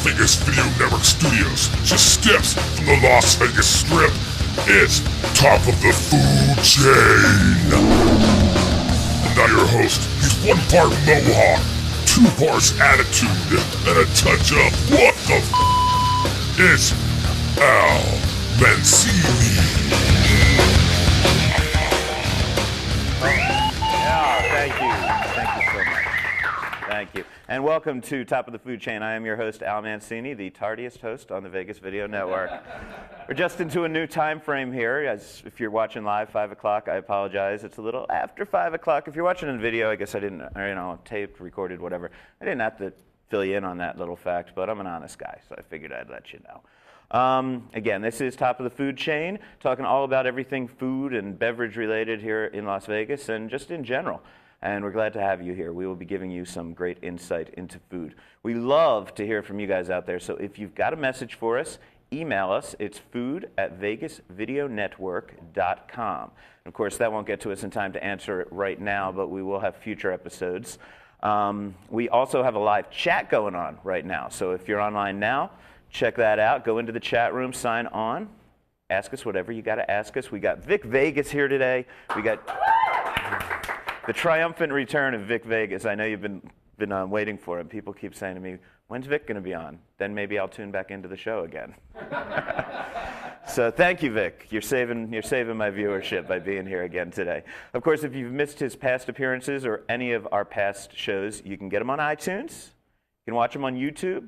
Vegas Video Network Studios, just steps from the Las Vegas Strip. It's Top of the Food Chain. And now your host, he's 1 part Mohawk, 2 parts attitude, and a touch of what the f***. It's Al Mancini. Thank you so much. Thank you. And welcome to Top of the Food Chain. I am your host, Al Mancini, the tardiest host on the Vegas Video Network. We're just into a new time frame here. As if you're watching live, 5 o'clock, I apologize. It's a little after 5 o'clock. If you're watching in video, I guess I didn't, taped, recorded, whatever. I didn't have to fill you in on that little fact, but I'm an honest guy, so I figured I'd let you know. Again, this is Top of the Food Chain, talking all about everything food and beverage related here in Las Vegas and just in general. And we're glad to have you here. We will be giving you some great insight into food. We love to hear from you guys out there, so if you've got a message for us, email us. It's food@vegasvideonetwork.com. And of course, that won't get to us in time to answer it right now, but we will have future episodes. We also have a live chat going on right now, so if you're online now, check that out. Go into the chat room, sign on, ask us whatever you got to ask us. We got Vic Vegas here today. We got the triumphant return of Vic Vegas. I know you've been waiting for him. People keep saying to me, "When's Vic going to be on?" Then maybe I'll tune back into the show again. So thank you, Vic. You're saving my viewership by being here again today. Of course, if you've missed his past appearances or any of our past shows, you can get them on iTunes. You can watch them on YouTube.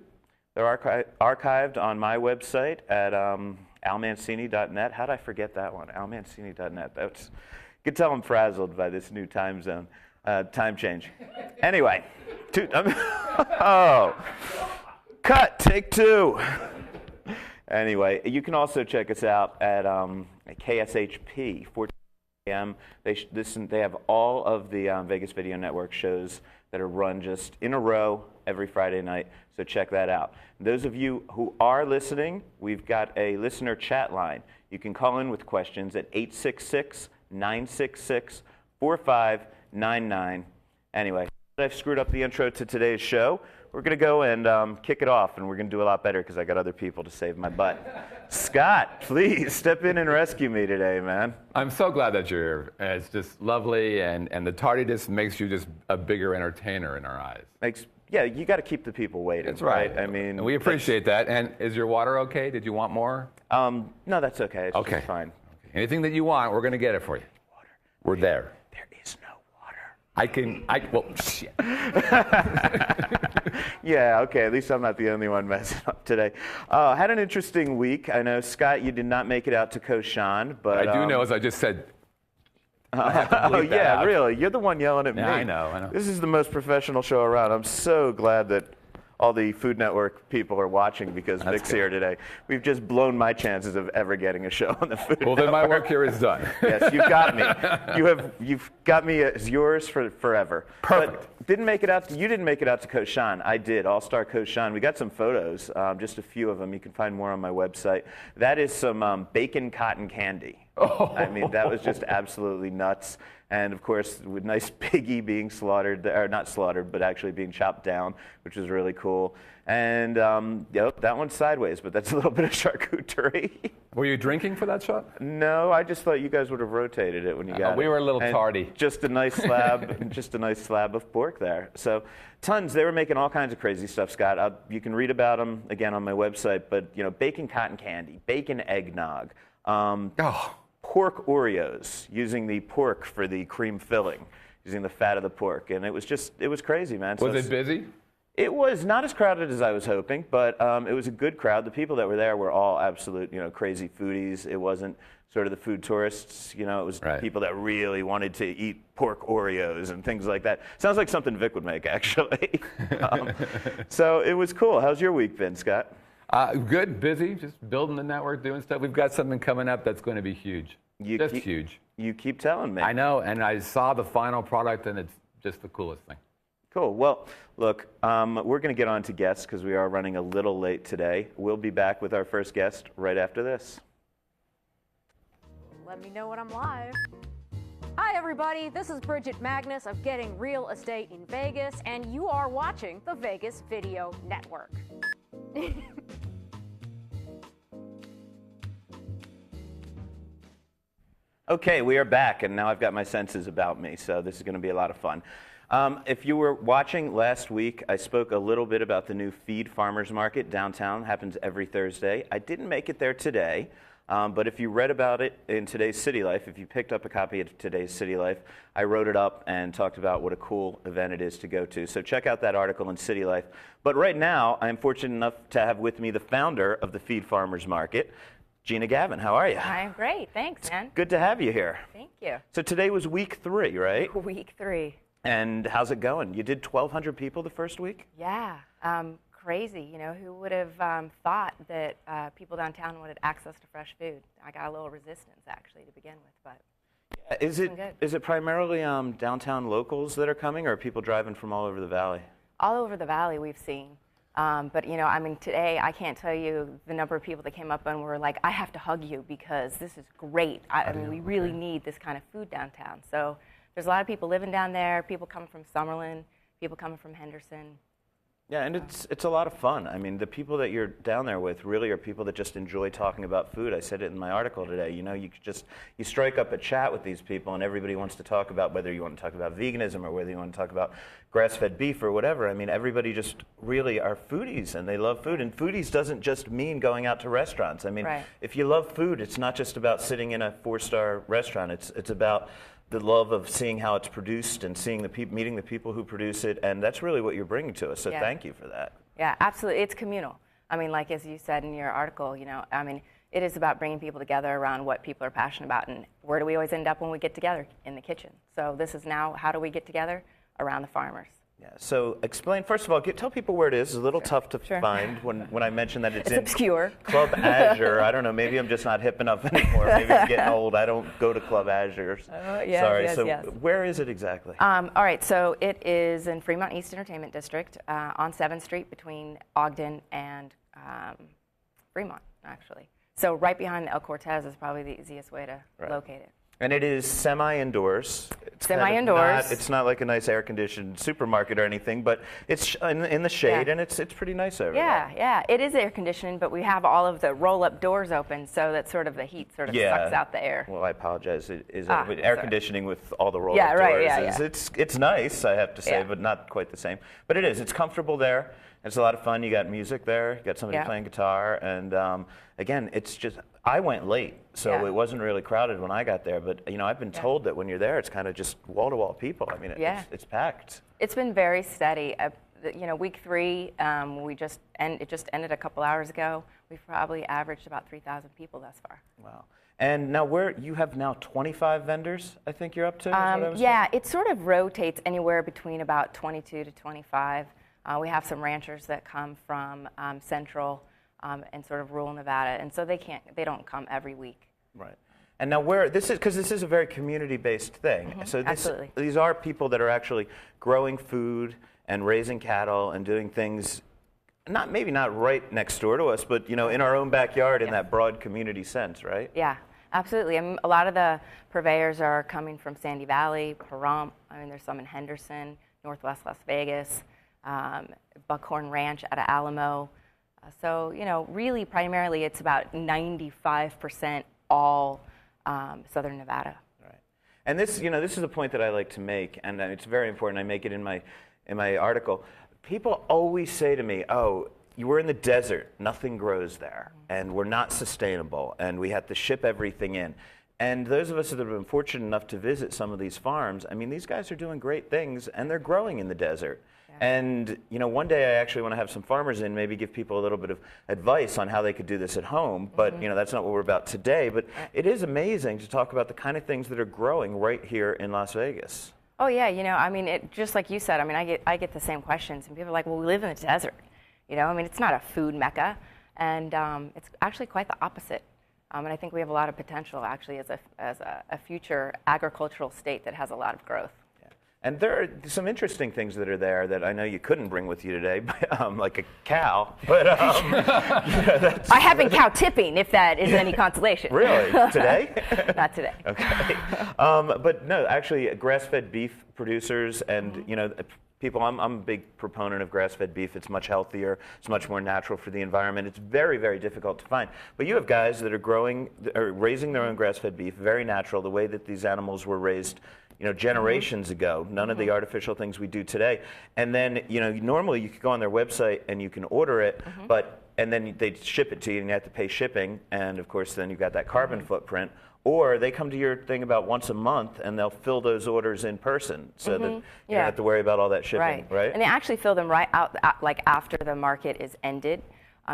They're archived on my website at almancini.net. How did I forget that one? almancini.net. You can tell I'm frazzled by this new time zone, time change. Anyway, cut, take 2. Anyway, you can also check us out at KSHP, 14 a.m. They have all of the Vegas Video Network shows that are run just in a row every Friday night, so check that out. Those of you who are listening, we've got a listener chat line. You can call in with questions at 866-966-4599. Anyway, I've screwed up the intro to today's show. We're going to go and kick it off, and we're going to do a lot better because I got other people to save my butt. Scott, please step in and rescue me today, man. I'm so glad that you're here. It's just lovely, and the tardiness makes you just a bigger entertainer in our eyes. Yeah, you got to keep the people waiting. That's right. I mean, and we appreciate that. And is your water okay? Did you want more? No, that's okay. It's okay. Just fine. Okay. Anything that you want, we're going to get it for you. Water. We're there. There is no water. Well, shit. Yeah, okay, at least I'm not the only one messing up today. Had an interesting week. I know, Scott, you did not make it out to Koshan, but... I do know, as I just said... Oh, yeah, really? You're the one yelling at me. I know. This is the most professional show around. I'm so glad that all the Food Network people are watching because Vic's here today. We've just blown my chances of ever getting a show on the Food Network. Well, then my work here is done. Yes, you've got me. You've got me as yours for forever. Perfect. But you didn't make it out to Koshan. I did. All-Star Koshan. We got some photos, just a few of them. You can find more on my website. That is some bacon cotton candy. Oh. I mean, that was just absolutely nuts. And of course, with nice piggy being slaughtered, or not slaughtered, but actually being chopped down, which was really cool. And yep, that one's sideways, but that's a little bit of charcuterie. Were you drinking for that shot? No, I just thought you guys would have rotated it when you got it. We were a little tardy. Just a nice slab, of pork there. So tons. They were making all kinds of crazy stuff, Scott. You can read about them again on my website. But bacon cotton candy, bacon eggnog. Pork Oreos, using the pork for the cream filling, using the fat of the pork. And it was crazy, man. Was it busy? It was not as crowded as I was hoping, but it was a good crowd. The people that were there were all absolute, crazy foodies. It wasn't sort of the food tourists, it was people that really wanted to eat pork Oreos and things like that. Sounds like something Vic would make, actually. So it was cool. How's your week been, Scott? Good, busy, just building the network, doing stuff. We've got something coming up that's going to be huge. Huge. You keep telling me. I know, and I saw the final product, and it's just the coolest thing. Cool. Well, look, we're going to get on to guests because we are running a little late today. We'll be back with our first guest right after this. Let me know when I'm live. Hi, everybody. This is Bridget Magnus of Getting Real Estate in Vegas, and you are watching the Vegas Video Network. Okay, we are back, and now I've got my senses about me, so this is going to be a lot of fun. If you were watching last week, I spoke a little bit about the new Feed Farmers Market downtown. Happens every Thursday. I didn't make it there today, but if you read about it in today's City Life, if you picked up a copy of today's City Life, I wrote it up and talked about what a cool event it is to go to. So check out that article in City Life. But right now, I am fortunate enough to have with me the founder of the Feed Farmers Market, Gina Gavin. How are you? I'm great. Thanks, man. Good to have you here. Thank you. So today was week 3, right? Week 3. And how's it going? You did 1,200 people the first week? Yeah. Crazy. You know, who would have thought that people downtown wanted access to fresh food? I got a little resistance, actually, to begin with, but Is it primarily downtown locals that are coming, or are people driving from all over the valley? all over the valley we've seen. But, you know, I mean, today I can't tell you the number of people that came up and were like, I have to hug you because this is great. I mean, we really need this kind of food downtown. So there's a lot of people living down there, people coming from Summerlin, people coming from Henderson. Yeah, and it's a lot of fun. I mean, the people that you're down there with really are people that just enjoy talking about food. I said it in my article today. You know, you strike up a chat with these people, and everybody wants to talk about whether you want to talk about veganism or whether you want to talk about grass-fed beef or whatever. I mean, everybody just really are foodies, and they love food. And foodies doesn't just mean going out to restaurants. I mean, if you love food, it's not just about sitting in a 4-star restaurant. It's about the love of seeing how it's produced and seeing meeting the people who produce it, and that's really what you're bringing to us. So thank you for that. Yeah, absolutely. It's communal. I mean, like as you said in your article, you know, I mean, it is about bringing people together around what people are passionate about, and where do we always end up when we get together? In the kitchen. So this is now, how do we get together? Around the farmers. Yeah. So explain, first of all, tell people where it is. It's a little tough to find when I mentioned that it's in obscure. Club Azure. I don't know, maybe I'm just not hip enough anymore. Maybe I'm getting old. I don't go to Club Azure. Sorry. Where is it exactly? All right, so it is in Fremont East Entertainment District on 7th Street between Ogden and Fremont, actually. So right behind the El Cortez is probably the easiest way to locate it. And it is semi-indoors. Semi-indoors. It's not like a nice air-conditioned supermarket or anything, but it's in the shade, and it's pretty nice over there. Yeah. It is air-conditioned, but we have all of the roll-up doors open, so that sort of the heat sort of sucks out the air. Well, I apologize. Air conditioning with all the roll-up doors. It's nice, I have to say, but not quite the same. But it is. It's comfortable there. It's a lot of fun. You got music there. You got somebody playing guitar, and again, it's just. I went late, so it wasn't really crowded when I got there. But you know, I've been told that when you're there, it's kind of just wall-to-wall people. I mean, it's packed. It's been very steady. You know, week 3, it just ended a couple hours ago. We've probably averaged about 3,000 people thus far. Wow. And now you have now 25 vendors, I think you're up to? Yeah, it sort of rotates anywhere between about 22 to 25. We have some ranchers that come from Central and sort of rural Nevada, and so they don't come every week. Right. And now this is a very community-based thing. Mm-hmm. So Absolutely. These are people that are actually growing food and raising cattle and doing things, maybe not right next door to us, but you know, in our own backyard in that broad community sense, right? Yeah, absolutely. I mean, a lot of the purveyors are coming from Sandy Valley, Pahrump. I mean, there's some in Henderson, Northwest Las Vegas, Buckhorn Ranch out of Alamo. So, you know, really primarily it's about 95% all southern Nevada. Right. And this is a point that I like to make, and it's very important. I make it in my article. People always say to me, "Oh, you were in the desert. Nothing grows there, and we're not sustainable, and we have to ship everything in." And those of us that have been fortunate enough to visit some of these farms, I mean, these guys are doing great things, and they're growing in the desert. And, you know, one day I actually want to have some farmers in, maybe give people a little bit of advice on how they could do this at home. But, you know, that's not what we're about today. But it is amazing to talk about the kind of things that are growing right here in Las Vegas. Oh, yeah. You know, I mean, just like you said, I mean, I get the same questions. And people are like, well, we live in the desert. You know, I mean, it's not a food mecca. And it's actually quite the opposite. And I think we have a lot of potential, actually, as a future agricultural state that has a lot of growth. And there are some interesting things that are there that I know you couldn't bring with you today, like a cow. But I have been cow tipping, if that is any consolation. Really? Today? Not today. Okay. But no, actually, grass-fed beef producers and you know, people, I'm a big proponent of grass-fed beef. It's much healthier. It's much more natural for the environment. It's very, very difficult to find. But you have guys that are raising their own grass-fed beef, very natural, the way that these animals were raised, generations ago. None of the artificial things we do today. And then, normally you could go on their website and you can order it, and then they ship it to you and you have to pay shipping. And of course, then you've got that carbon footprint. Or they come to your thing about once a month and they'll fill those orders in person so that you don't have to worry about all that shipping, right? And they actually fill them right out, like after the market is ended,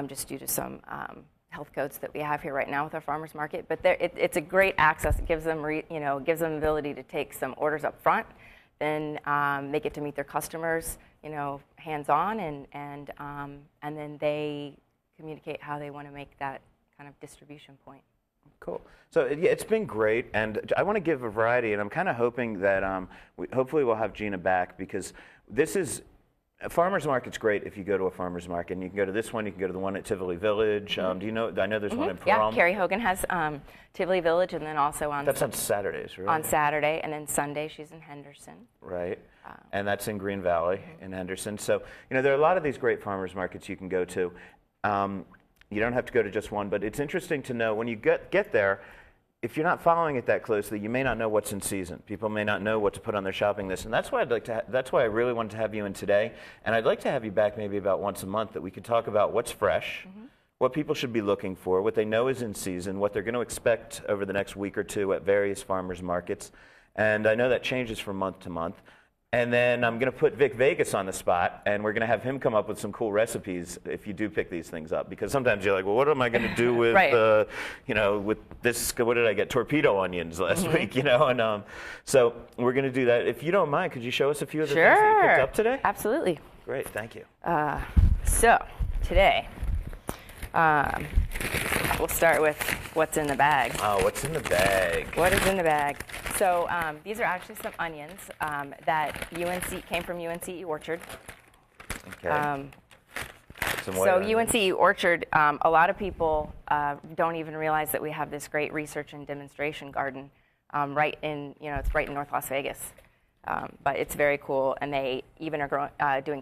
just due to some health codes that we have here right now with our farmers market. But it's a great access. It gives them, gives them the ability to take some orders up front, then they get to meet their customers, hands-on, and then they communicate how they want to make that kind of distribution point. Cool. So it's been great, and I want to give a variety, and I'm kind of hoping that hopefully we'll have Gina back, because this is a farmer's market's great if you go to a farmer's market, and you can go to this one, you can go to the one at Tivoli Village. Do you know? I know there's one in Pahrump. Yeah, Carrie Hogan has Tivoli Village, and then also on that's on Saturdays, right? On Saturday, and then Sunday she's in Henderson. Right. And that's in Green Valley in Henderson. So there are a lot of these great farmers markets you can go to. You don't have to go to just one, but it's interesting to know when you get there, if you're not following it that closely, you may not know what's in season. People may not know what to put on their shopping list, and that's why that's why I really wanted to have you in today. And I'd like to have you back maybe about once a month, that we could talk about what's fresh, what people should be looking for, what they know is in season, what they're going to expect over the next week or two at various farmers markets. And I know that changes from month to month. And then I'm going to put Vic Vegas on the spot, and we're going to have him come up with some cool recipes if you do pick these things up. Because sometimes you're like, well, what am I going to do with, with this? What did I get? Torpedo onions last week, And so we're going to do that. If you don't mind, could you show us a few of the things that you picked up today? Absolutely. Great, thank you. So today, we'll start with what's in the bag. Oh, what's in the bag? What is in the bag? So these are actually some onions that came from UNCE Orchard. Okay. So UNCE Orchard, a lot of people don't even realize that we have this great research and demonstration garden right in, it's right in North Las Vegas. But it's very cool, and they even are doing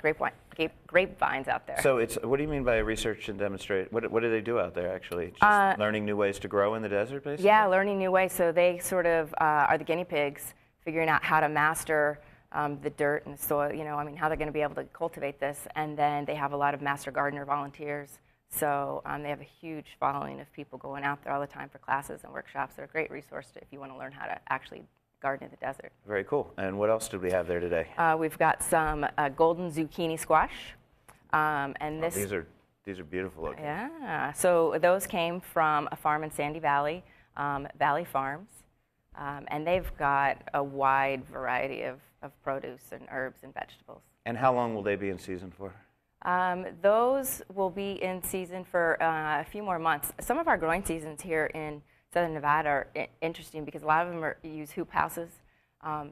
grapevines out there. So what do you mean by research and demonstrate? What do they do out there, actually? Just learning new ways to grow in the desert, basically? Yeah, learning new ways. So they sort of are the guinea pigs, figuring out how to master the dirt and the soil, how they're going to be able to cultivate this. And then they have a lot of master gardener volunteers. So they have a huge following of people going out there all the time for classes and workshops. They're a great resource if you want to learn how to actually garden in the desert. Very cool. And what else did we have there today? We've got some golden zucchini squash, and this. These are beautiful looking. Yeah. So those came from a farm in Sandy Valley, Valley Farms, and they've got a wide variety of produce and herbs and vegetables. And how long will they be in season for? Those will be in season for a few more months. Some of our growing seasons here in Southern Nevada are interesting because a lot of them use hoop houses,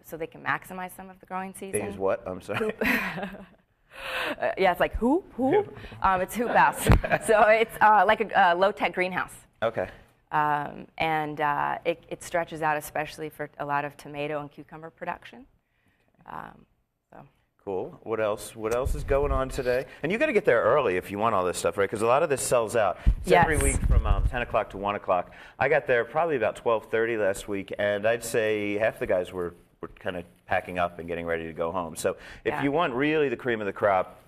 so they can maximize some of the growing season. They use what? I'm sorry. Yeah, it's like hoop. It's hoop house. So it's like a low-tech greenhouse. Okay. And it stretches out especially for a lot of tomato and cucumber production. Cool. What else? What else is going on today? And you got to get there early if you want all this stuff, right? Because a lot of this sells out. It's every week from 10 o'clock to 1 o'clock. I got there probably about 12:30 last week, and I'd say half the guys were kind of packing up and getting ready to go home. So if you want really the cream of the crop,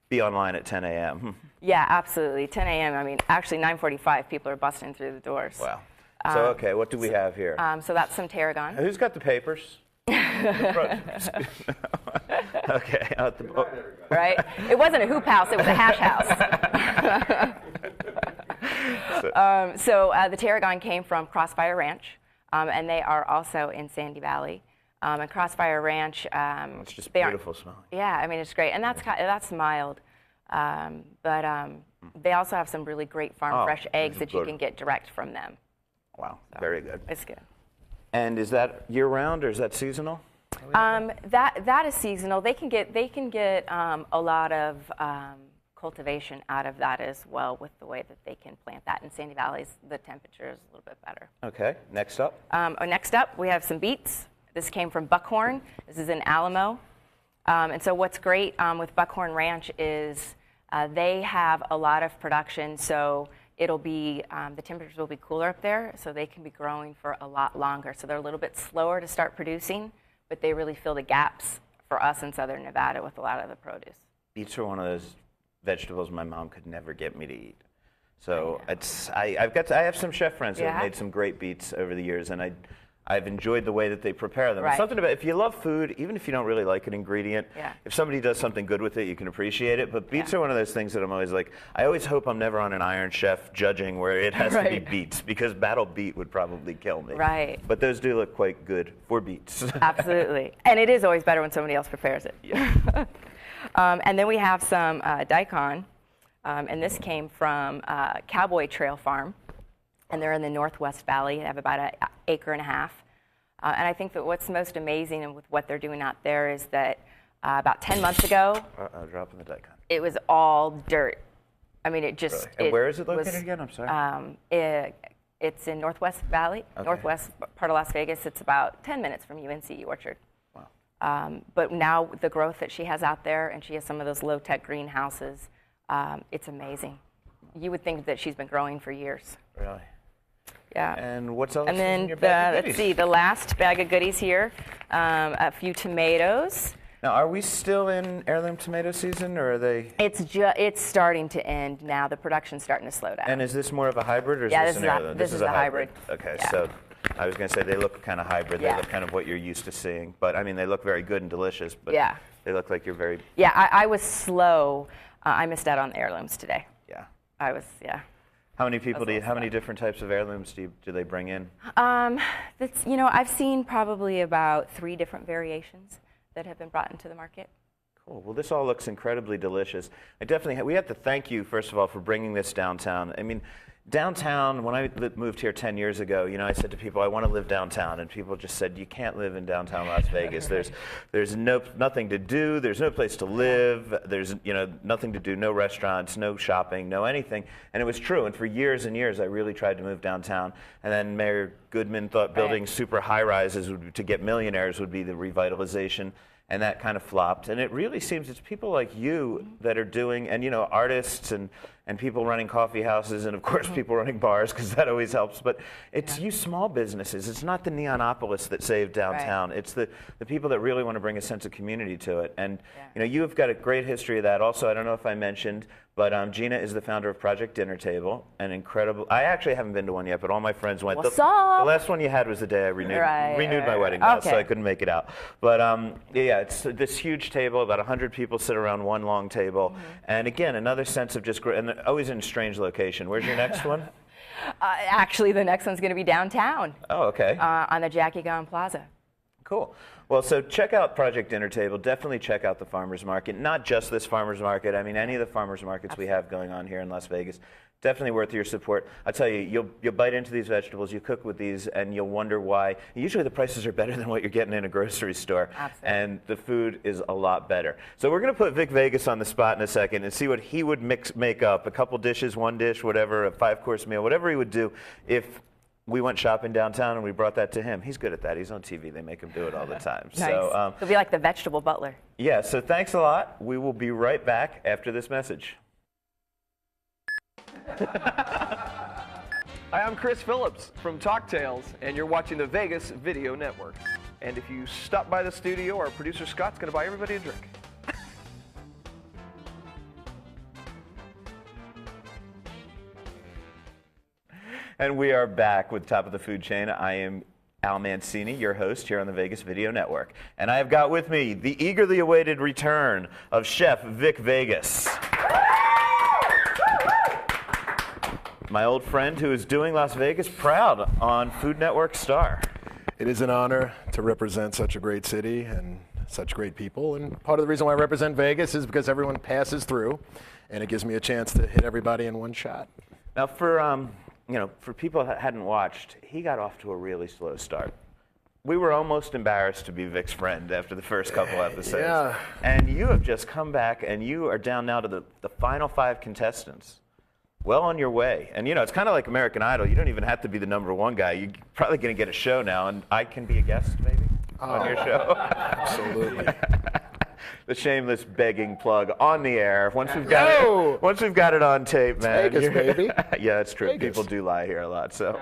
be online at 10 a.m. Yeah, absolutely. 10 a.m. I mean, actually 9:45, people are busting through the doors. Wow. So, okay, what do we have here? So that's some tarragon. Who's got the papers? Okay. Right? It wasn't a hoop house, it was a hash house. So the tarragon came from Crossfire Ranch, and they are also in Sandy Valley. And Crossfire Ranch, it's just beautiful smelling. Yeah, I mean, it's great. And that's mild. But they also have some really great farm fresh eggs that you can get direct from them. Wow, so very good. It's good. And is that year-round or is that seasonal? That is seasonal. They can get a lot of cultivation out of that as well with the way that they can plant that. In Sandy Valley, the temperature is a little bit better. Okay. Next up? Next up, we have some beets. This came from Buckhorn. This is in Alamo. And so what's great with Buckhorn Ranch is they have a lot of production, so it'll be, the temperatures will be cooler up there, so they can be growing for a lot longer. So they're a little bit slower to start producing, but they really fill the gaps for us in Southern Nevada with a lot of the produce. Beets are one of those vegetables my mom could never get me to eat. So I have some chef friends who have made some great beets over the years, and I've enjoyed the way that they prepare them. It's something about, if you love food, even if you don't really like an ingredient, if somebody does something good with it, you can appreciate it. But beets are one of those things that I'm always like, I always hope I'm never on an Iron Chef judging where it has to be beets, because battle beet would probably kill me. Right. But those do look quite good for beets. Absolutely. And it is always better when somebody else prepares it. Yeah. And then we have some daikon, and this came from Cowboy Trail Farm. And they're in the Northwest Valley. They have about an acre and a half. And I think that what's most amazing with what they're doing out there is that about 10 months ago, dropping the daikon. It was all dirt. I mean, it just. Really? And where is it located again? I'm sorry. It's in Northwest Valley, northwest part of Las Vegas. It's about 10 minutes from UNC Orchard. Wow. But now the growth that she has out there, and she has some of those low-tech greenhouses, it's amazing. You would think that she's been growing for years. Really? Yeah. And what's else in your bag of goodies? Let's see, the last bag of goodies here, a few tomatoes. Now, are we still in heirloom tomato season, or are they? It's starting to end now. The production's starting to slow down. And is this more of a hybrid, or is this this an heirloom? This is a hybrid. Okay, so I was going to say they look kind of hybrid. They look kind of what you're used to seeing. But, I mean, they look very good and delicious, but they look like you're very... Yeah, I was slow. I missed out on the heirlooms today. Yeah. How many people how many different types of heirlooms do they bring in? I've seen probably about 3 different variations that have been brought into the market. Cool. Well, this all looks incredibly delicious. We have to thank you, first of all, for bringing this downtown. I mean, downtown, when I moved here 10 years ago, I said to people, I want to live downtown. And people just said, you can't live in downtown Las Vegas. There's nothing to do. There's no place to live. There's nothing to do, no restaurants, no shopping, no anything. And it was true. And for years and years, I really tried to move downtown. And then Mayor Goodman thought building super high-rises to get millionaires would be the revitalization. And that kind of flopped. And it really seems it's people like you that are doing, and artists and people running coffee houses, and of course people running bars, because that always helps. But it's you small businesses. It's not the Neonopolis that saved downtown. It's the people that really want to bring a sense of community to it. And you have got a great history of that. Also, I don't know if I mentioned, but Gina is the founder of Project Dinner Table, an incredible. I actually haven't been to one yet, but all my friends went. What's the up? last one you had was the day I renewed my wedding vows, so I couldn't make it out. But it's this huge table, about 100 people sit around one long table, and again, another sense of just and they're always in a strange location. Where's your next one? Actually, the next one's going to be downtown. Oh, okay. On the Jackie Gone Plaza. Cool. Well, so check out Project Dinner Table. Definitely check out the farmers market. Not just this farmers market. I mean, any of the farmers markets we have going on here in Las Vegas. Definitely worth your support. I tell you, you'll bite into these vegetables, you cook with these, and you'll wonder why. Usually the prices are better than what you're getting in a grocery store. Absolutely. And the food is a lot better. So we're going to put Vic Vegas on the spot in a second and see what he would make up. A couple dishes, one dish, whatever, a 5-course meal, whatever he would do if we went shopping downtown and we brought that to him. He's good at that. He's on TV. They make him do it all the time. Nice. So, he'll be like the vegetable butler. Yeah, so thanks a lot. We will be right back after this message. Hi, I'm Chris Phillips from Talk Tales, and you're watching the Vegas Video Network. And if you stop by the studio, our producer Scott's going to buy everybody a drink. And we are back with Top of the Food Chain. I am Al Mancini, your host here on the Vegas Video Network. And I have got with me the eagerly awaited return of Chef Vic Vegas. My old friend who is doing Las Vegas proud on Food Network Star. It is an honor to represent such a great city and such great people. And part of the reason why I represent Vegas is because everyone passes through, and it gives me a chance to hit everybody in one shot. Now, for people that hadn't watched, he got off to a really slow start. We were almost embarrassed to be Vic's friend after the first couple episodes. Yeah. And you have just come back, and you are down now to the final 5 contestants. Well on your way. And it's kind of like American Idol. You don't even have to be the #1 guy. You're probably going to get a show now, and I can be a guest maybe on your show. Absolutely. The shameless begging plug on the air. Once we've got it on tape, man. Vegas, baby. Yeah, it's true. Vegas. People do lie here a lot. So.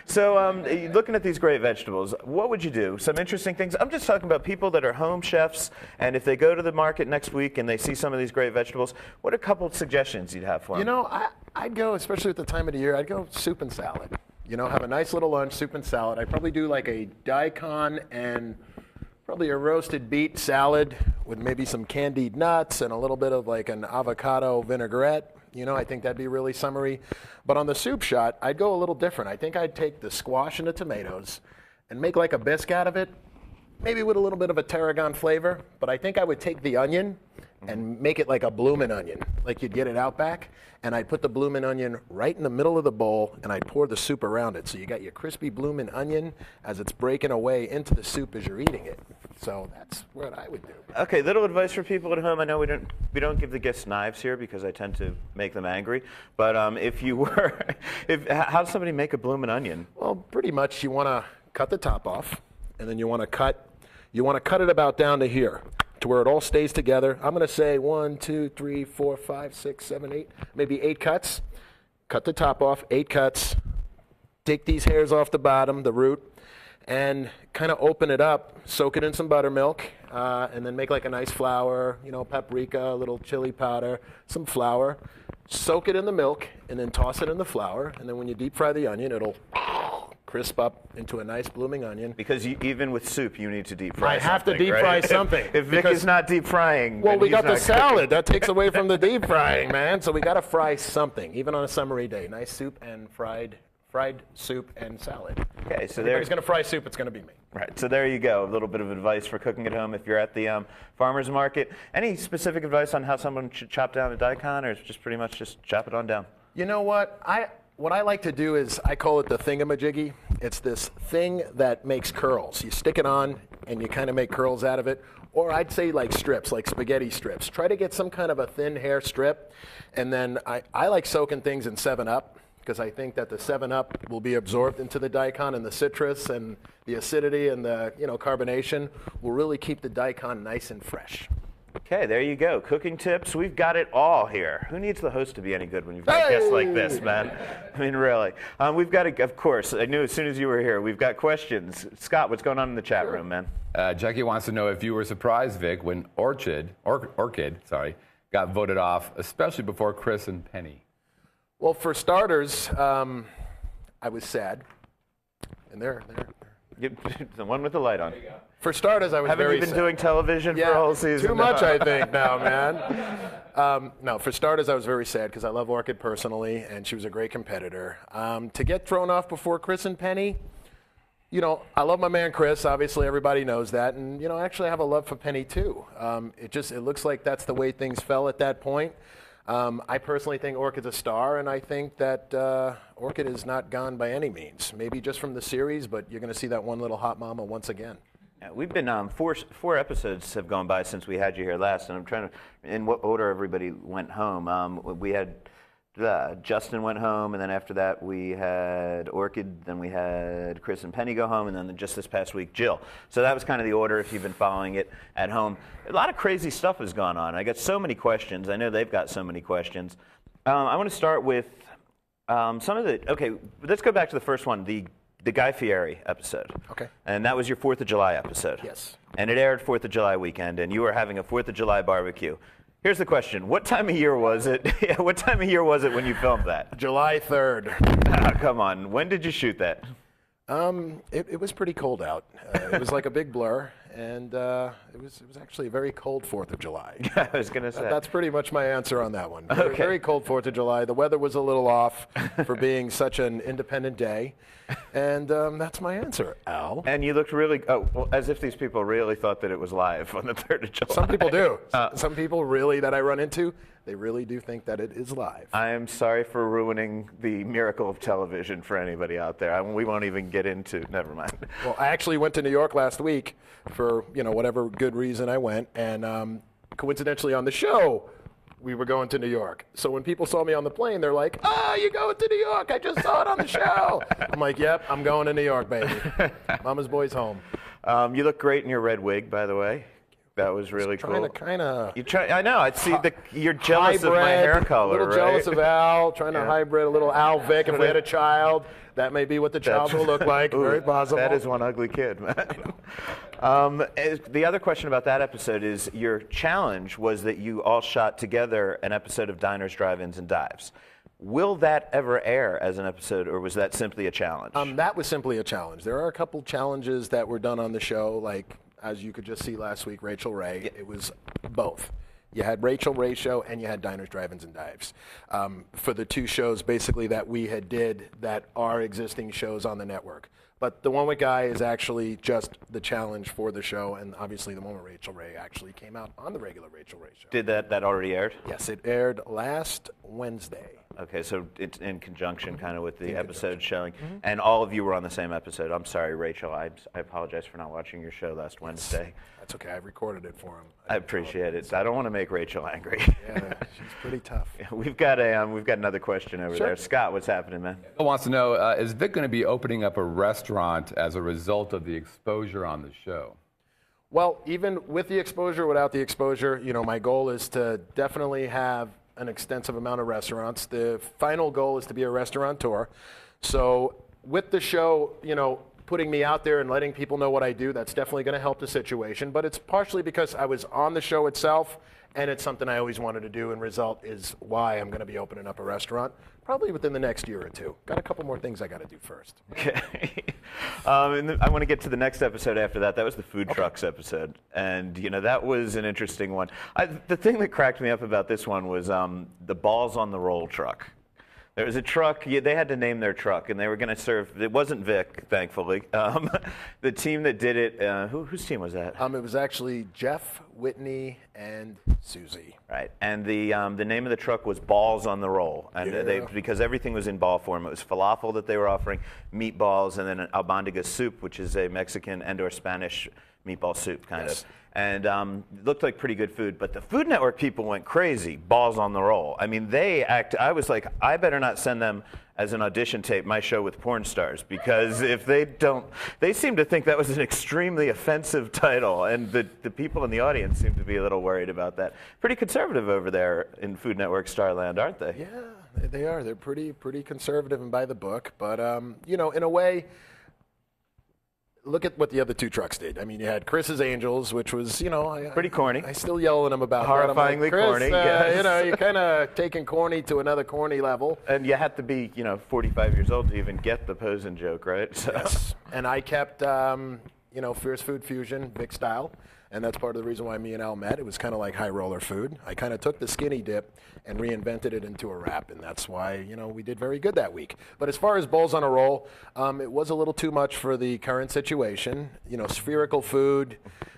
So, looking at these great vegetables, what would you do? Some interesting things. I'm just talking about people that are home chefs, and if they go to the market next week and they see some of these great vegetables, what are a couple of suggestions you'd have for them? You know, I'd go, especially at the time of the year, I'd go soup and salad. You know, have a nice little lunch, soup and salad. I'd probably do like a daikon and probably a roasted beet salad with maybe some candied nuts and a little bit of like an avocado vinaigrette. You know, I think that'd be really summery. But on the soup shot, I'd go a little different. I think I'd take the squash and the tomatoes and make like a bisque out of it, maybe with a little bit of a tarragon flavor. But I think I would take the onion and make it like a bloomin' onion, like you'd get it out back. And I'd put the bloomin' onion right in the middle of the bowl, and I'd pour the soup around it. So you got your crispy bloomin' onion as it's breaking away into the soup as you're eating it. So that's what I would do. Okay, little advice for people at home. I know we don't give the guests knives here because I tend to make them angry. But if you were, how does somebody make a bloomin' onion? Well, pretty much you want to cut the top off, and then you want to cut it about down to here, to where it all stays together. I'm going to say 1, 2, 3, 4, 5, 6, 7, 8, maybe 8 cuts. Cut the top off, 8 cuts. Take these hairs off the bottom, the root, and kind of open it up, soak it in some buttermilk, and then make like a nice flour, you know, paprika, a little chili powder, some flour. Soak it in the milk, and then toss it in the flour, and then when you deep fry the onion, it'll crisp up into a nice blooming onion. Because even with soup, you need to deep fry I have to deep right? fry something. If Vic is not deep frying, Well, then we he's got the not salad. That takes away from the deep frying, man. So we got to fry something, even on a summery day. Nice soup and fried soup and salad. Okay, so Everybody's going to fry soup. It's going to be me. Right, so there you go. A little bit of advice for cooking at home if you're at the farmer's market. Any specific advice on how someone should chop down a daikon, or is it just pretty much just chop it on down? You know what? What I like to do is I call it the thingamajiggy. It's this thing that makes curls. You stick it on and you kind of make curls out of it. Or I'd say like strips, like spaghetti strips. Try to get some kind of a thin hair strip. And then I like soaking things in 7-Up because I think that the 7-Up will be absorbed into the daikon, and the citrus and the acidity and the carbonation will really keep the daikon nice and fresh. Okay, there you go. Cooking tips. We've got it all here. Who needs the host to be any good when you've got guests like this, man? I mean, really. We've got, of course, I knew as soon as you were here, we've got questions. Scott, what's going on in the chat room, man? Jackie wants to know if you were surprised, Vic, when Orchid got voted off, especially before Chris and Penny. Well, for starters, I was sad. And they're The one with the light on. For starters, I was Haven't very you been sad. doing television for a whole season? Too much, I think, now, man. No, for starters, I was very sad because I love Orchid personally, and she was a great competitor. To get thrown off before Chris and Penny, I love my man Chris. Obviously, everybody knows that, and actually, I have a love for Penny too. It looks like that's the way things fell at that point. I personally think Orchid's a star, and I think that Orchid is not gone by any means. Maybe just from the series, but you're going to see that one little hot mama once again. Yeah, we've been four episodes have gone by since we had you here last, and I'm trying to, in what order everybody went home. We had Justin went home, and then after that we had Orchid, then we had Chris and Penny go home, and then just this past week, Jill. So that was kind of the order if you've been following it at home. A lot of crazy stuff has gone on. I got so many questions. I know they've got so many questions. I want to start with okay, let's go back to the first one, the Guy Fieri episode. Okay. And that was your 4th of July episode. Yes. And it aired 4th of July weekend, and you were having a 4th of July barbecue. Here's the question. What time of year was it? What time of year was it when you filmed that? July 3rd. Come on. When did you shoot that? It was pretty cold out. It was like a big blur, and it was actually a very cold 4th of July. I was going to say. That's pretty much my answer on that one. Okay. Very cold 4th of July. The weather was a little off for being such an independent day, and that's my answer, Al. And you looked really, as if these people really thought that it was live on the 3rd of July. Some people do. Some people really that I run into, they really do think that it is live. I am sorry for ruining the miracle of television for anybody out there. We won't even get into, never mind. Well, I actually went to New York last week for, whatever good reason I went, and coincidentally on the show, we were going to New York. So when people saw me on the plane, they're like, you're going to New York. I just saw it on the show. I'm like, yep, I'm going to New York, baby. Mama's boy's home. You look great in your red wig, by the way. That was really cool. Trying to kind of. I know. I see you're jealous of my hair color, A little right? jealous of Al. Trying to hybrid a little Al Vic. If we had a child, that may be what the child will look like. Ooh, very possible. That is one ugly kid, man. The other question about that episode is your challenge was that you all shot together an episode of Diners, Drive-Ins, and Dives. Will that ever air as an episode, or was that simply a challenge? That was simply a challenge. There are a couple challenges that were done on the show, like, as you could just see last week, Rachel Ray. Yeah. It was both. You had Rachel Ray show and you had Diners, Drive-Ins, and Dives. For the two shows basically that we had did that are existing shows on the network. But the one with Guy is actually just the challenge for the show, and obviously the one with Rachel Ray actually came out on the regular Rachel Ray show. Did that already aired? Yes, it aired last Wednesday. Okay, so it's in conjunction kind of with the episode showing. Mm-hmm. And all of you were on the same episode. I'm sorry, Rachel. I apologize for not watching your show last Wednesday. That's okay. I recorded it for him. I appreciate it. I don't want to make Rachel angry. Yeah, she's pretty tough. We've got another question over there. Scott, what's happening, man? Bill wants to know, is Vic going to be opening up a restaurant as a result of the exposure on the show? Well, even with the exposure, without the exposure, my goal is to definitely have an extensive amount of restaurants. The final goal is to be a restaurateur. So with the show, putting me out there and letting people know what I do, that's definitely going to help the situation. But it's partially because I was on the show itself, and it's something I always wanted to do, and result is why I'm going to be opening up a restaurant, probably within the next year or two. Got a couple more things I got to do first. Okay. And I want to get to the next episode after that. That was the food trucks episode. And, that was an interesting one. The thing that cracked me up about this one was the balls on the roll truck. There was a truck, they had to name their truck, and they were going to serve, it wasn't Vic, thankfully. The team that did it, whose team was that? It was actually Jeff, Whitney, and Susie. Right, and the name of the truck was Balls on the Roll, and because everything was in ball form. It was falafel that they were offering, meatballs, and then an albondiga soup, which is a Mexican and or Spanish meatball soup, kind of. And it looked like pretty good food, but the Food Network people went crazy, Balls on the Roll. I mean, I was like, I better not send them as an audition tape my show with porn stars, because if they don't, they seem to think that was an extremely offensive title, and the people in the audience seem to be a little worried about that. Pretty conservative over there in Food Network Starland, aren't they? Yeah, they are. They're pretty conservative and by the book, but in a way, look at what the other two trucks did. I mean, you had Chris's Angels, which was, pretty corny. I still yell at him about horrifyingly that. corny. Yes. You're kind of taking corny to another corny level. And you had to be, 45 years old to even get the Posen joke, right? So. Yes. And I kept, Fierce Food Fusion, Vic style. And that's part of the reason why me and Al met. It was kind of like high roller food. I kind of took the skinny dip and reinvented it into a wrap, and that's why, we did very good that week. But as far as Balls on a Roll, it was a little too much for the current situation. Spherical food,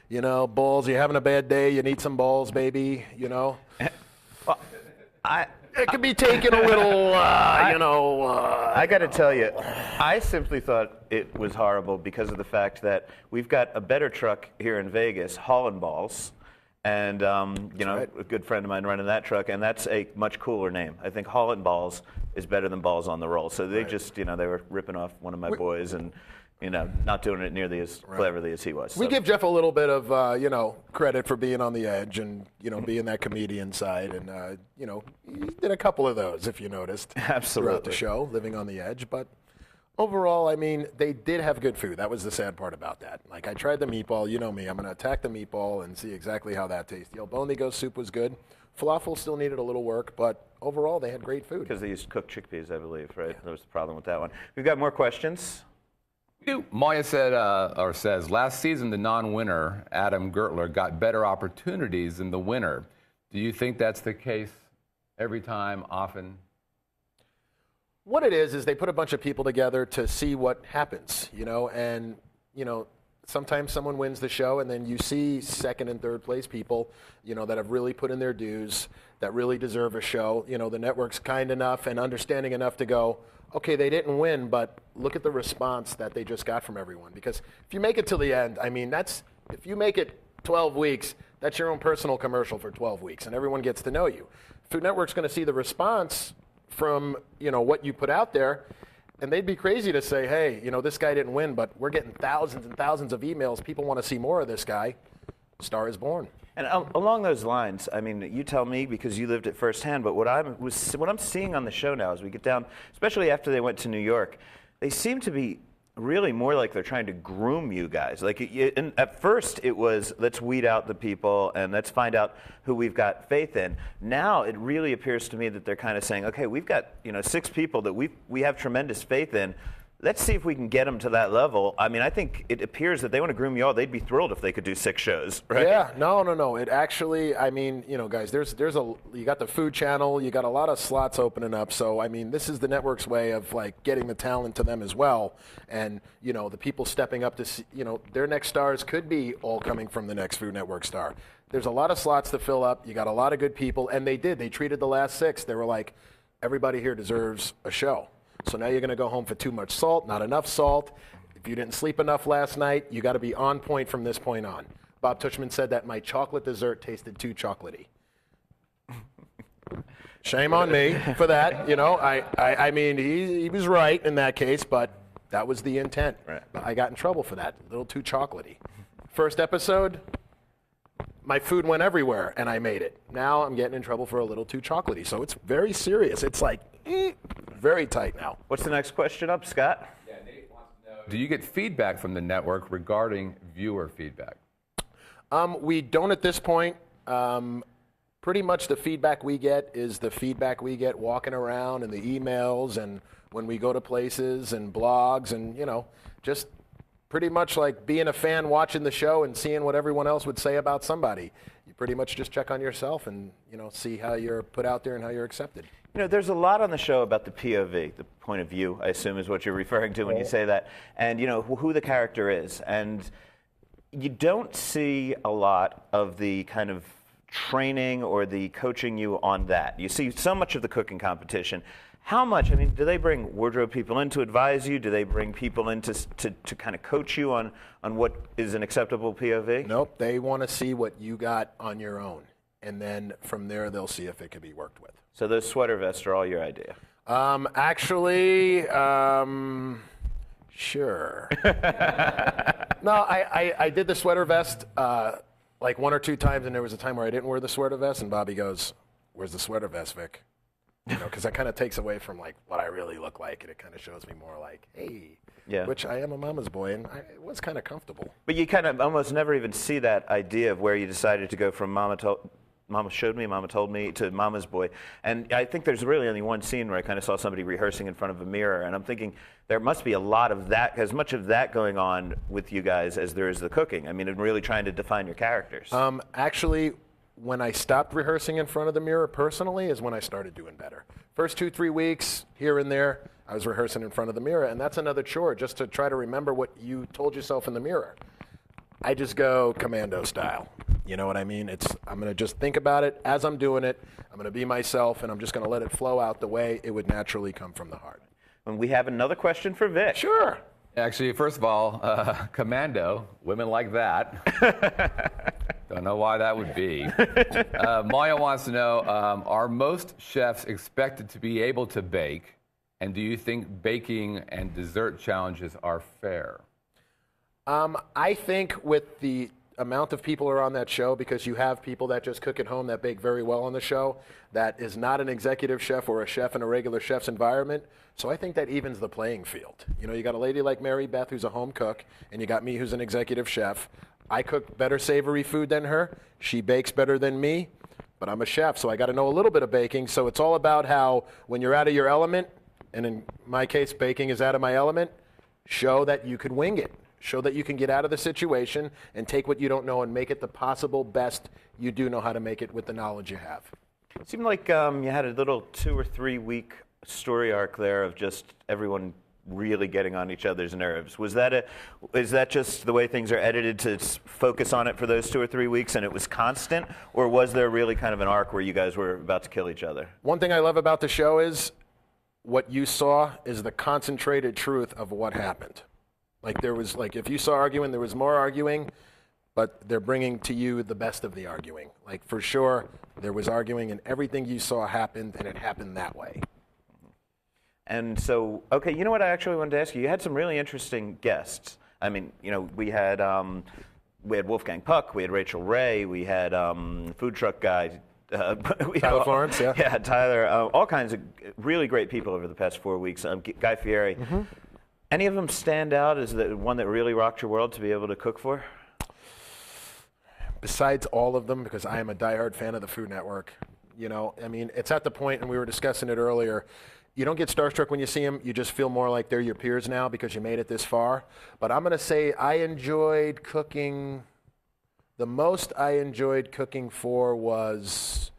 balls, you're having a bad day, you need some balls, baby, Well, it could be taken a little, I got to tell you, I simply thought it was horrible because of the fact that we've got a better truck here in Vegas, Holland Balls, and a good friend of mine running that truck, and that's a much cooler name. I think Holland Balls is better than Balls on the Roll. So they just, they were ripping off one of my boys and. Not doing it nearly as cleverly as he was. We give Jeff a little bit of, credit for being on the edge and, being that comedian side. And, he did a couple of those, if you noticed. Absolutely. Throughout the show, living on the edge. But overall, I mean, they did have good food. That was the sad part about that. Like, I tried the meatball. You know me. I'm going to attack the meatball and see exactly how that tastes. The albondiga soup was good. Falafel still needed a little work, but overall, they had great food. Because they used cooked chickpeas, I believe, right? Yeah. That was the problem with that one. We've got more questions. Maya says, last season the non-winner, Adam Gertler, got better opportunities than the winner. Do you think that's the case every time, often? What it is they put a bunch of people together to see what happens, and, sometimes someone wins the show and then you see second and third place people, that have really put in their dues, that really deserve a show. The network's kind enough and understanding enough to go, okay, they didn't win, but look at the response that they just got from everyone. Because if you make it to the end, I mean, if you make it 12 weeks, that's your own personal commercial for 12 weeks, and everyone gets to know you. Food Network's going to see the response from, what you put out there, And they'd be crazy to say, hey, this guy didn't win, but we're getting thousands and thousands of emails. People want to see more of this guy. Star is born. And along those lines, I mean, you tell me because you lived it firsthand, but what I'm seeing on the show now as we get down, especially after they went to New York, they seem to be really more like they're trying to groom you guys. Like, at first it was, let's weed out the people and let's find out who we've got faith in. Now it really appears to me that they're kind of saying, okay, we've got 6 people that we have tremendous faith in. Let's see if we can get them to that level. I mean, I think it appears that they want to groom you all. They'd be thrilled if they could do 6 shows, right? Yeah, no. It actually, I mean, guys, you got the Food Channel, you got a lot of slots opening up. So, I mean, this is the network's way of like getting the talent to them as well. And, the people stepping up to see, their next stars could be all coming from the next Food Network star. There's a lot of slots to fill up. You got a lot of good people. And they did. They treated the last 6. They were like, everybody here deserves a show. So now you're going to go home for too much salt, not enough salt. If you didn't sleep enough last night, you got to be on point from this point on. Bob Tuchman said that my chocolate dessert tasted too chocolatey. Shame on me for that. I mean, he was right in that case, but that was the intent. Right. I got in trouble for that, a little too chocolatey. First episode, my food went everywhere, and I made it. Now I'm getting in trouble for a little too chocolatey. So it's very serious. It's like very tight now. What's the next question up, Scott? Yeah, Nate wants to know, do you get feedback from the network regarding viewer feedback? We don't at this point. Pretty much the feedback we get is the feedback we get walking around and the emails and when we go to places and blogs and, just pretty much like being a fan watching the show and seeing what everyone else would say about somebody. You pretty much just check on yourself and, see how you're put out there and how you're accepted. There's a lot on the show about the POV, the point of view, I assume is what you're referring to when you say that, and, who the character is. And you don't see a lot of the kind of training or the coaching you on that. You see so much of the cooking competition. How much, do they bring wardrobe people in to advise you? Do they bring people in to kind of coach you on what is an acceptable POV? Nope, they want to see what you got on your own. And then from there, they'll see if it can be worked with. So those sweater vests are all your idea? Actually, sure. No, I did the sweater vest like 1 or 2 times, and there was a time where I didn't wear the sweater vest, and Bobby goes, "Where's the sweater vest, Vic?" Because that kind of takes away from like what I really look like, and it kind of shows me more like, hey, yeah. Which I am a mama's boy, and it was kind of comfortable. But you kind of almost never even see that idea of where you decided to go from Mama showed me, Mama told me, to Mama's boy. And I think there's really only one scene where I kind of saw somebody rehearsing in front of a mirror, and I'm thinking there must be a lot of that, as much of that going on with you guys as there is the cooking. And really trying to define your characters. Actually, when I stopped rehearsing in front of the mirror personally is when I started doing better. First 2-3 weeks, here and there, I was rehearsing in front of the mirror, and that's another chore, just to try to remember what you told yourself in the mirror. I just go commando style. You know what I mean? I'm going to just think about it as I'm doing it. I'm going to be myself, and I'm just going to let it flow out the way it would naturally come from the heart. And we have another question for Vic. Sure. Actually, first of all, commando, women like that. Don't know why that would be. Maya wants to know, are most chefs expected to be able to bake? And do you think baking and dessert challenges are fair? I think with the amount of people are on that show, because you have people that just cook at home that bake very well on the show, that is not an executive chef or a chef in a regular chef's environment. So I think that evens the playing field. You got a lady like Mary Beth who's a home cook, and you got me who's an executive chef. I cook better savory food than her. She bakes better than me, but I'm a chef, so I got to know a little bit of baking. So it's all about how when you're out of your element, and in my case, baking is out of my element, show that you can wing it. Show that you can get out of the situation and take what you don't know and make it the possible best you do know how to make it with the knowledge you have. It seemed like you had a little 2 or 3 week story arc there of just everyone really getting on each other's nerves. Is that just the way things are edited to focus on it for those 2 or 3 weeks and it was constant? Or was there really kind of an arc where you guys were about to kill each other? One thing I love about the show is what you saw is the concentrated truth of what happened. If you saw arguing, there was more arguing, but they're bringing to you the best of the arguing. For sure, there was arguing, and everything you saw happened, and it happened that way. And so, okay, you know what I actually wanted to ask you? You had some really interesting guests. I mean, you know, we had Wolfgang Puck, we had Rachel Ray, we had food truck guy. Tyler Florence, yeah. Yeah, Tyler. All kinds of really great people over the past 4 weeks. Guy Fieri. Mm-hmm. Any of them stand out as the one that really rocked your world to be able to cook for? Besides all of them, because I am a diehard fan of the Food Network, you know, I mean, it's at the point, and we were discussing it earlier, you don't get starstruck when you see them. You just feel more like they're your peers now because you made it this far. But I'm going to say I enjoyed cooking. The most I enjoyed cooking for was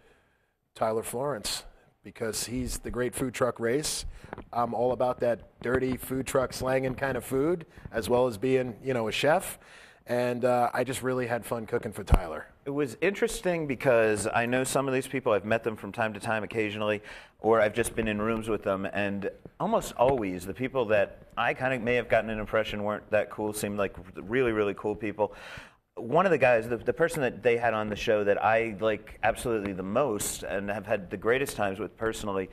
Tyler Florence, because he's the great food truck race. I'm all about that dirty food truck slanging kind of food, as well as being, you know, a chef. And I just really had fun cooking for Tyler. It was interesting because I know some of these people, I've met them from time to time occasionally, or I've just been in rooms with them, and almost always the people that I kind of may have gotten an impression weren't that cool, seemed like really, really cool people. One of the guys, the person that they had on the show that I like absolutely the most and have had the greatest times with personally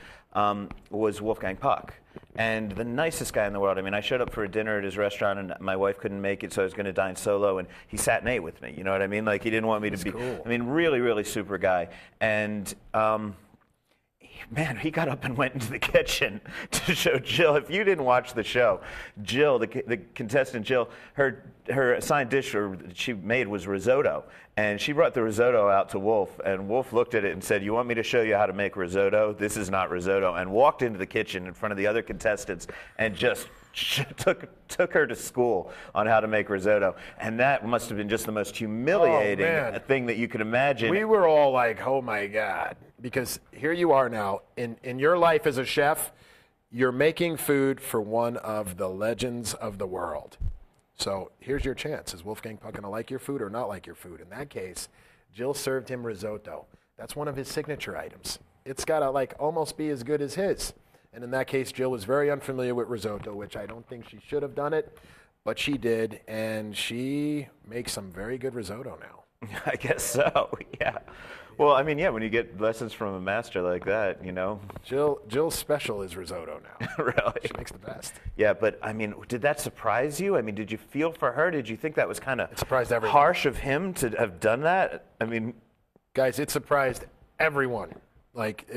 was Wolfgang Puck. And the nicest guy in the world. I mean, I showed up for a dinner at his restaurant, and my wife couldn't make it, so I was going to dine solo, and he sat and ate with me. You know what I mean? Like, he didn't want me to be. Cool. I mean, really, really super guy. And man, he got up and went into the kitchen to show Jill. If you didn't watch the show, Jill, the contestant Jill, her assigned dish she made was risotto. And she brought the risotto out to Wolf, and Wolf looked at it and said, "You want me to show you how to make risotto? This is not risotto." And walked into the kitchen in front of the other contestants and just took her to school on how to make risotto. And that must have been just the most humiliating thing that you could imagine. We were all like, oh my God. Because here you are now, in your life as a chef, you're making food for one of the legends of the world. So here's your chance. Is Wolfgang Puck going to like your food or not like your food? In that case, Jill served him risotto. That's one of his signature items. It's got to like almost be as good as his. And in that case, Jill was very unfamiliar with risotto, which I don't think she should have done it, but she did, and she makes some very good risotto now. I guess so, yeah. Well, I mean, yeah, when you get lessons from a master like that, you know. Jill's special is risotto now. Really? She makes the best. Yeah, but, I mean, did that surprise you? I mean, did you feel for her? Did you think that was kind of harsh of him to have done that? I mean. Guys, it surprised everyone. Like,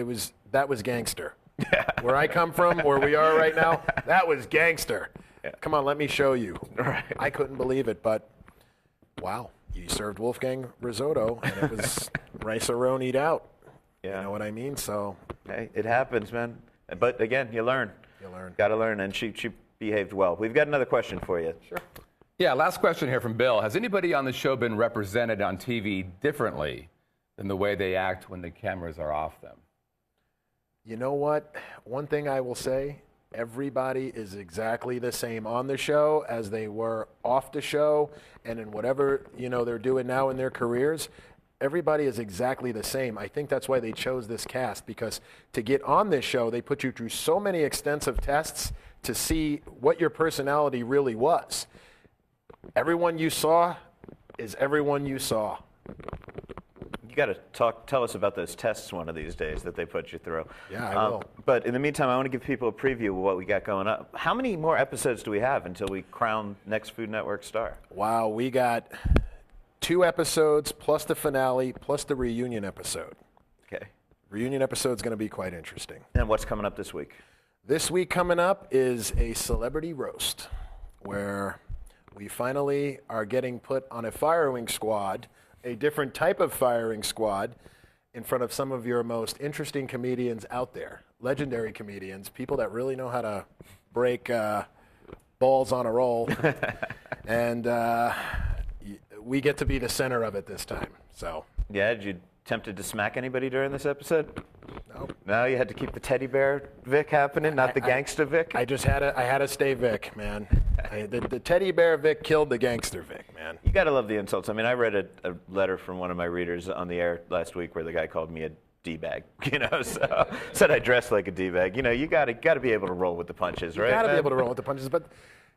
that was gangster. Yeah. Where I come from, where we are right now, that was gangster. Yeah. Come on, let me show you. Right. I couldn't believe it, but wow. You served Wolfgang risotto, and it was rice-a-roni out. Yeah. You know what I mean? So, hey, it happens, man. But again, you learn. Got to learn, and she behaved well. We've got another question for you. Sure. Yeah, last question here from Bill. Has anybody on the show been represented on TV differently than the way they act when the cameras are off them? You know what? One thing I will say, everybody is exactly the same on the show as they were off the show, and in whatever, you know, they're doing now in their careers. Everybody is exactly the same. I think that's why they chose this cast, because to get on this show, they put you through so many extensive tests to see what your personality really was. Everyone you saw is everyone you saw. You got to tell us about those tests one of these days that they put you through. Yeah, I will. But in the meantime, I want to give people a preview of what we got going up. How many more episodes do we have until we crown next Food Network star? Wow, we got 2 episodes plus the finale plus the reunion episode. Okay. Reunion episode's going to be quite interesting. And what's coming up this week? This week coming up is a celebrity roast where we finally are getting put on a firing squad, a different type of firing squad, in front of some of your most interesting comedians out there, legendary comedians, people that really know how to break balls on a roll. And we get to be the center of it this time. So. Yeah, did you tempted to smack anybody during this episode? No. No, you had to keep the teddy bear Vic happening, not the gangster Vic? I had to stay Vic, man. The teddy bear Vic killed the gangster Vic, man. You got to love the insults. I mean, I read a letter from one of my readers on the air last week where the guy called me a D-bag, you know, so said I dressed like a D-bag. You know, you got to be able to roll with the punches, right? You got to be able to roll with the punches, but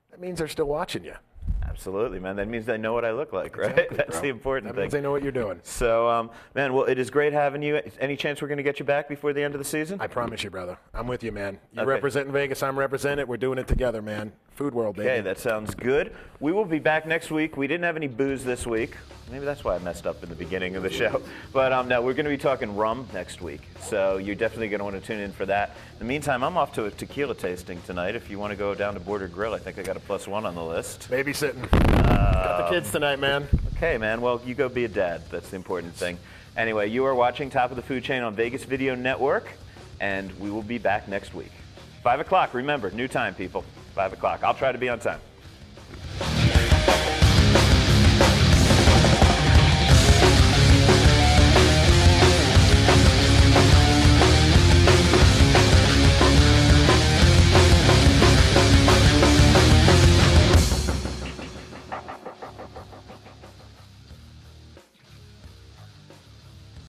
that means they're still watching you. Absolutely, man. That means they know what I look like, right? Exactly, That's bro. the important That thing. means they know what you're doing. So, man, well, it is great having you. Any chance we're going to get you back before the end of the season? I promise you, brother. I'm with you, man. You're Okay. representing Vegas. I'm representing it. We're doing it together, man. Food world, baby. Okay, that sounds good. We will be back next week. We didn't have any booze this week. Maybe that's why I messed up in the beginning of the show. But no, we're going to be talking rum next week. So you're definitely going to want to tune in for that. In the meantime, I'm off to a tequila tasting tonight. If you want to go down to Border Grill, I think I got a +1 on the list. Babysitting. Got the kids tonight, man. Okay, man. Well, you go be a dad. That's the important thing. Anyway, you are watching Top of the Food Chain on Vegas Video Network, and we will be back next week. 5 o'clock. Remember, new time, people. 5 o'clock. I'll try to be on time.